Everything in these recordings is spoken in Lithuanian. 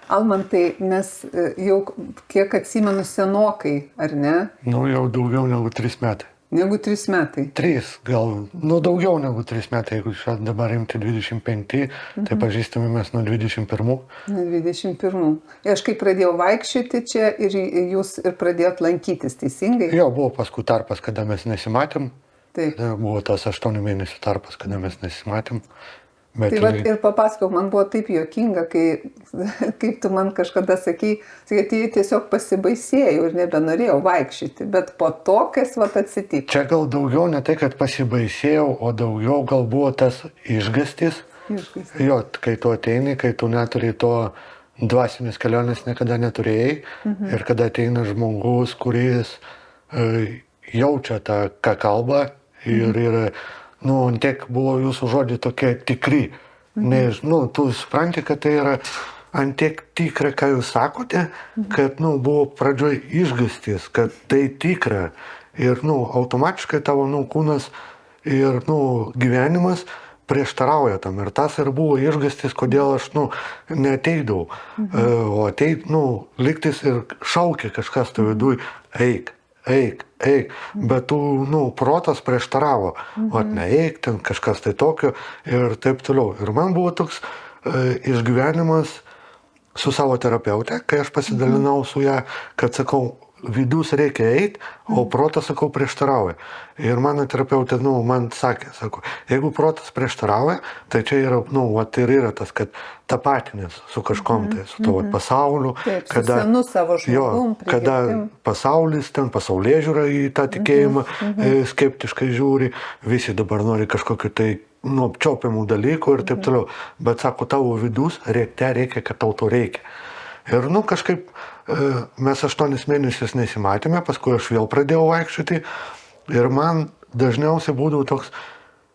Almantai, mes jau kiek atsimenu senokai, ar ne? Nu, jau daugiau negu 3 metai. Negu 3 metai. 3, gal, nu daugiau negu 3 metai, jeigu šią dabar imti 25, tai pažįstame mes nuo 21. Nuo 21. Ir aš kai pradėjau vaikščioti čia ir jūs ir pradėjot lankytis, teisingai? Jo, buvo paskui tarpas, kada mes nesimatėm. Taip. Buvo tas 8 mėnesių tarpas, kada mes nesimatėm. Bet Tai ir papasakok, man buvo taip juokinga, kaip tu man kažkada sakei, kad jie tiesiog pasibaisėjau ir nebenorėjau vaikščioti, bet po to, kas atsitiko. Čia gal daugiau ne tai, kad pasibaisėjau, o daugiau gal buvo tas išgąstis. Jo, kai tu ateini, kai tu neturi to dvasinės kelionės niekada neturėjai ir kada ateina žmogus, kuris jaučia tą, ką kalba ir nu, tiek buvo jūsų žodžiai tokie tikri. Nes, nu, tu supranti, kad tai yra antiek tikra, ką jūs sakote, kad, nu, buvo pradžioj išgąstis, kad tai tikra. Ir, nu, automatiškai tavo, nu, kūnas ir, nu, gyvenimas prieštarauja tam. Ir tas ir buvo išgąstis, kodėl aš, nu, neateidavau. O ateit, nu, lygtis ir šaukė kažkas to viduj, eik. Bet tu, nu, protas prieštaravo, neeik, ten kažkas tai tokio ir taip toliau. Ir man buvo toks išgyvenimas su savo terapeute, kai aš pasidalinau su ją, kad sakau, vidus reikia eiti, o protas, sakau, prieštarauja. Ir mano terapeutė, nu, man sakė, sako, jeigu protas prieštarauja, tai čia yra, nu, ir yra tas, kad tapatinės su kažkom, tai su tavo pasauliu, taip, kada, su senu savo žmogum, kada pasaulis, ten pasaulėžiūra į tą tikėjimą skeptiškai žiūri, visi dabar nori kažkokiu tai, nu, apčiopiamų dalykų ir taip toliau. Bet sako, tavo vidus, reikia, kad tau to reikia. Ir, nu, kažkaip mes 8 mėnesius nesimatėme, paskui aš vėl pradėjau vaikščioti ir man dažniausiai būdavo toks,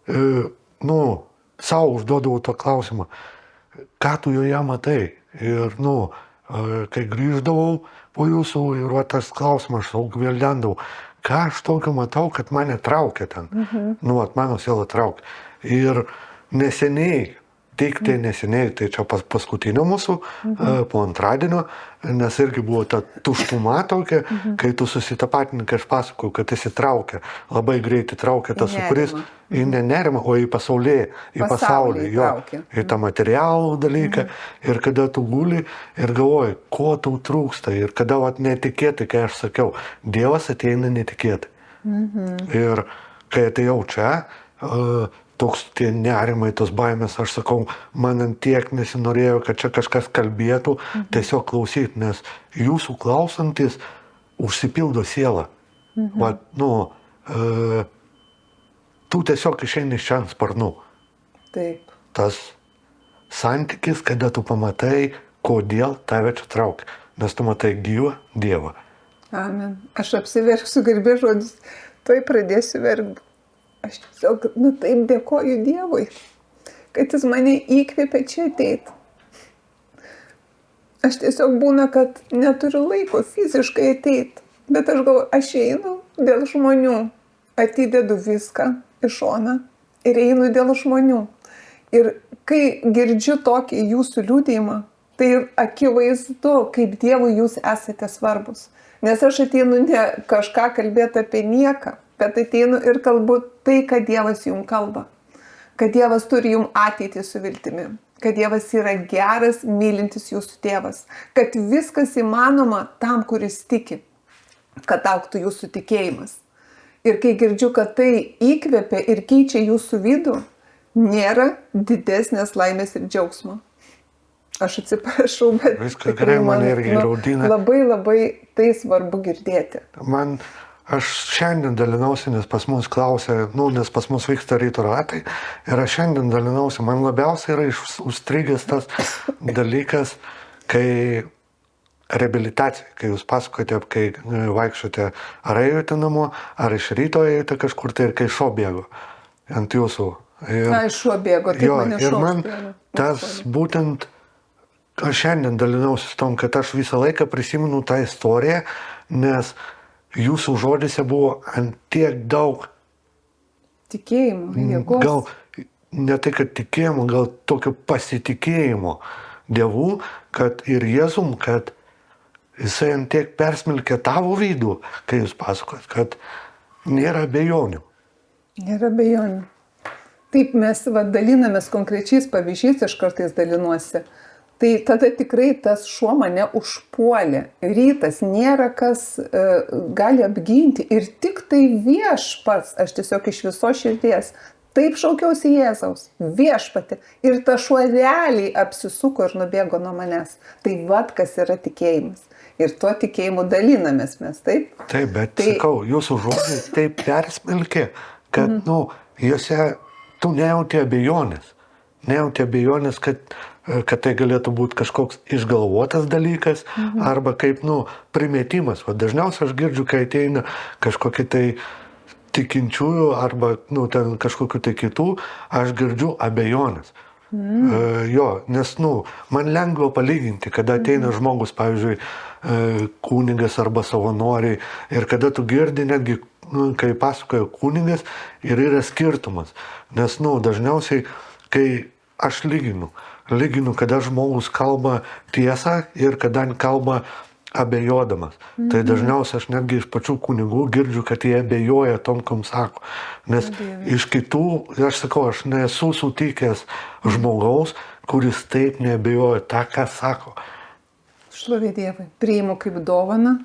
nu, savo užduodavau to klausimą, ką tu joje matai. Ir, nu, kai grįždavau po jūsų ir tas klausimas, aš daug vėldendavau, ką aš tokio matau, kad mane traukia ten. Nu, mano siela traukia. Ir neseniai, tik tai neseniai, tai čia paskutinio mūsų, po antradienio, nes irgi buvo ta tuštuma tokia, kai tu susitapatini, kai aš pasakoju, kad esi traukia, labai greitai traukia tas sūkuris, į nenerimą, o į pasaulį, jo, į tą materialų dalyką, ir kada tu guli ir galvoji, ko tau trūksta, ir kada netikėtai, kai aš sakiau, Dievas ateina netikėtai. Ir kai atėjau čia, toks tie nerimai, tos baimės, aš sakau, man tiek nesinorėjo, kad čia kažkas kalbėtų, tiesiog klausyti, nes jūsų klausantis užsipildo sielą. Nu, tu tiesiog išeini iš čia ant sparnų. Taip. Tas santykis, kada tu pamatai, kodėl tave čia traukia, nes tu matai gyvą Dievą. Amen. Aš apsiverksiu garbės žodis, tuoj pradėsiu verkti. Aš tiesiog, nu, taip dėkoju Dievui, kad jis mane įkvėpė čia ateiti. Aš tiesiog būna, kad neturiu laiko fiziškai ateiti, bet aš galvoju, aš einu dėl žmonių, atidedu viską į šoną ir einu dėl žmonių. Ir kai girdžiu tokį jūsų liudijimą, tai akivaizdu, kaip Dievui jūs esate svarbus. Nes aš ateinu ne kažką kalbėti apie nieką, bet ateinu ir kalbu tai, kad Dievas jums kalba. Kad Dievas turi jums ateitį su viltimi. Kad Dievas yra geras, mylintis jūsų tėvas. Kad viskas įmanoma tam, kuris tiki. Kad augtų jūsų tikėjimas. Ir kai girdžiu, kad tai įkvepia ir keičia jūsų vidų, nėra didesnės laimės ir džiaugsmo. Aš atsiprašau, bet viskas gerai, mane irgi raudina. Labai tai svarbu girdėti. Aš šiandien dalinausi, nes pas mus klausė, nu, nes pas mus vyksta ryto ratai, ir aš šiandien dalinausi, man labiausiai yra užstrigęs tas dalykas, kai reabilitacija, kai jūs pasakojate, kai vaikščiote, ar ėjote namo, ar iš ryto ėjote kažkur, tai ir kai šuo bėgo ant jūsų. Šuo bėgo, tai mane šuo. Ir man tas būtent, aš šiandien dalinausi su tom, kad aš visą laiką prisimenu tą istoriją, nes jūsų žodžiuose buvo ant tiek daug tikėjimo, jėgos. Gal ne tai, kad tikėjimo, gal tokio pasitikėjimo. Dievu, kad ir Jėzum, kad jisai ant tiek persmelkė tavo vidų, kai jūs pasakot, kad nėra abejonių. Nėra abejonių. Taip mes dalinamės konkrečiais pavyzdžiais, aš kartais dalinuosi. Tai tada tikrai tas šuo mane užpuolė. Rytas nėra kas gali apginti ir tik tai Viešpats, aš tiesiog iš viso širdies, taip šaukiausi Jėzaus, Viešpatį. Ir ta šuo realiai apsisuko ir nubėgo nuo manęs. Tai kas yra tikėjimas. Ir tuo tikėjimu dalinamės mes, taip? Taip, bet sakau, jūsų žodžiai taip persmelkė, kad, juose tu nejauti abejonės. Nejauti abejonės, kad tai galėtų būti kažkoks išgalvotas dalykas arba kaip, primetimas. Va, dažniausiai aš girdžiu, kai ateina kažkokie tai tikinčiųjų arba, ten kažkokių tai kitų, aš girdžiu abejonės. Nes, man lengva palyginti, kada ateina žmogus, pavyzdžiui, kunigas arba savanoriai ir kada tu girdi netgi, kai pasakoja kunigas ir yra skirtumas. Nes, dažniausiai, kai aš lyginu, kada žmogus kalba tiesą ir kada kalba abejodamas. Tai dažniausiai aš netgi iš pačių kunigų girdžiu, kad jie abejoja tom, kam sako. Nes iš kitų, aš sakau, aš nesu sutikęs žmogaus, kuris taip neabejoja tą, ką sako. Šlovė Dievui. Priimu kaip dovaną,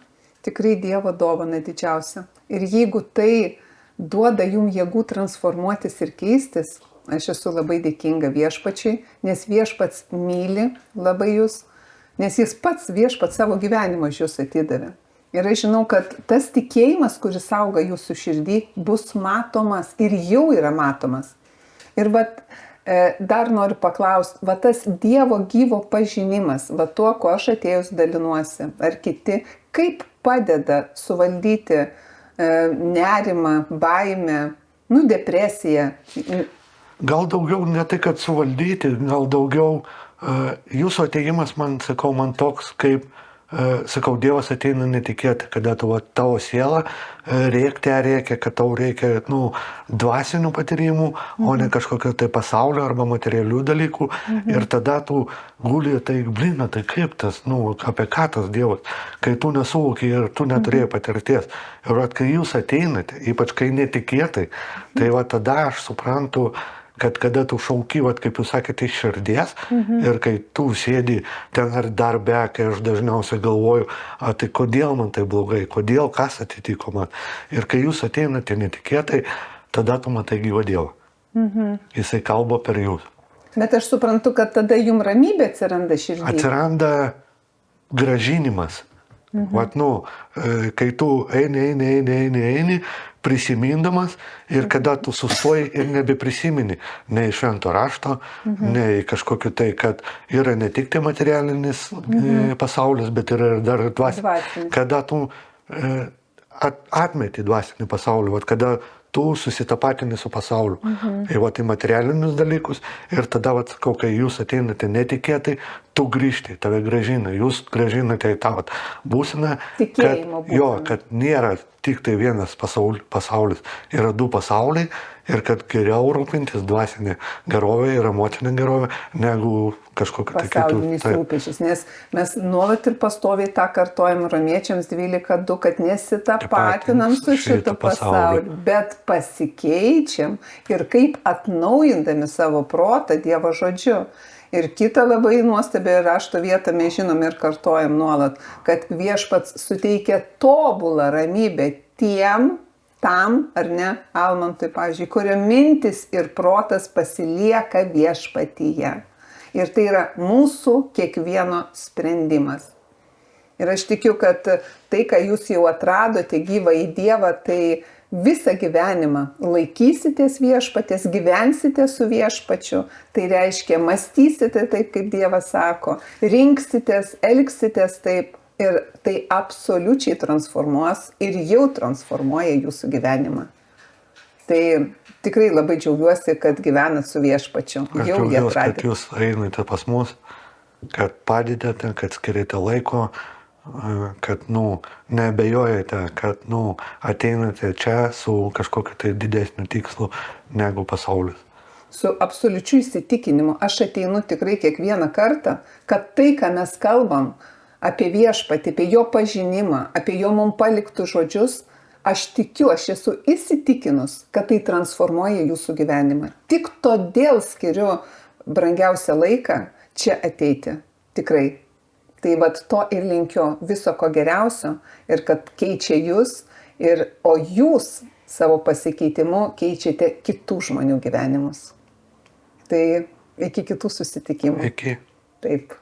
tikrai Dievo dovana didžiausia. Ir jeigu tai duoda jum jėgų transformuotis ir keistis, aš esu labai dėkinga Viešpačiui, nes Viešpats myli labai jūs, nes jis pats Viešpats savo gyvenimą iš jūs atidavė. Ir aš žinau, kad tas tikėjimas, kuris auga jūsų širdį, bus matomas ir jau yra matomas. Ir dar noriu paklausti, tas Dievo gyvo pažinimas, tuo, ko aš atėjus dalinuosi, ar kiti, kaip padeda suvaldyti nerimą, baimę, depresiją? Gal daugiau ne tai, kad suvaldyti, gal daugiau jūsų atėjimas, man toks kaip, Dievas ateina netikėtai, kada tavo siela reikia, kad tau reikia, dvasinių patyrimų, o ne kažkokio tai pasaulio arba materialių dalykų. Ir tada tu guli, tai kaip tas, apie ką tas Dievas, kai tu nesuvoki ir tu neturėjai patirties. Ir kai jūs ateinate, ypač kai netikėtai, tai tada aš suprantu, kad kada tu šauki, kaip jūs sakėte, iš širdies ir kai tu sėdi ten ar darbe, kai aš dažniausiai galvoju, tai kodėl man tai blogai, kas atitiko man. Ir kai jūs ateinate netikėtai, tada tu matai gyvą Dievą. Jisai kalba per jūs. Bet aš suprantu, kad tada jums ramybė atsiranda širdyje. Atsiranda gražinimas. Kai tu eini, prisimindamas ir kada tu sustoji ir nebeprisimeni nei švento rašto, nei kažkokiu tai, kad yra ne tik tai materialinis pasaulis, bet yra ir dar dvasinis. Kada tu atmeti dvasinį pasaulį, kada tu susitapatini su pasauliu. Tai materialinius dalykus ir tada, kai jūs ateinate netikėtai, tu grįžti, tave gražina, jūs gražinate į tą būseną, kad nėra tik tai vienas pasaulis, yra du pasauliai ir kad geriau rūpintis dvasinė gerovė ir emocinė gerovė negu kažkokia tai kitų. Pasaulinis rūpestis, nes mes nuolat ir pastoviai tą kartojam Romiečiams 12:2, kad nesitapatinam su šitu pasauliu, bet pasikeičiam ir kaip atnaujindami savo protą Dievo žodžiu. Ir kitą labai nuostabią rašto vietą mes žinom ir kartojam nuolat, kad Viešpats suteikia tobulą ramybę tam, ar ne, Almantui, pavyzdžiui, kurio mintis ir protas pasilieka Viešpatyje. Ir tai yra mūsų kiekvieno sprendimas. Ir aš tikiu, kad tai, ką jūs jau atradote gyvą į Dievą, tai visą gyvenimą laikysitės Viešpaties, gyvensite su Viešpačiu, tai reiškia mąstysite taip, kaip Dievas sako, rinksitės, elgsitės taip ir tai absoliučiai transformuos ir jau transformuoja jūsų gyvenimą. Tai tikrai labai džiaugiuosi, kad gyvenat su Viešpačiu. Aš džiaugiuosi, kad jūs einate pas mus, kad padedate, kad skiriate laiko, kad, neabejojate, kad, ateinate čia su kažkokiu tai didesniu tikslu negu pasaulis. su absoliučiu įsitikinimu. Aš ateinu tikrai kiekvieną kartą, kad tai, ką mes kalbam apie viešpatį, apie jo pažinimą, apie jo mums paliktus žodžius, aš tikiu, aš esu įsitikinus, kad tai transformuoja jūsų gyvenimą. Tik todėl skiriu brangiausią laiką čia ateiti. Tikrai. Tai vat to ir linkiu viso ko geriausio ir kad keičia jūs, o jūs savo pasikeitimu keičiate kitų žmonių gyvenimus. Tai iki kitų susitikimų. Iki. Taip.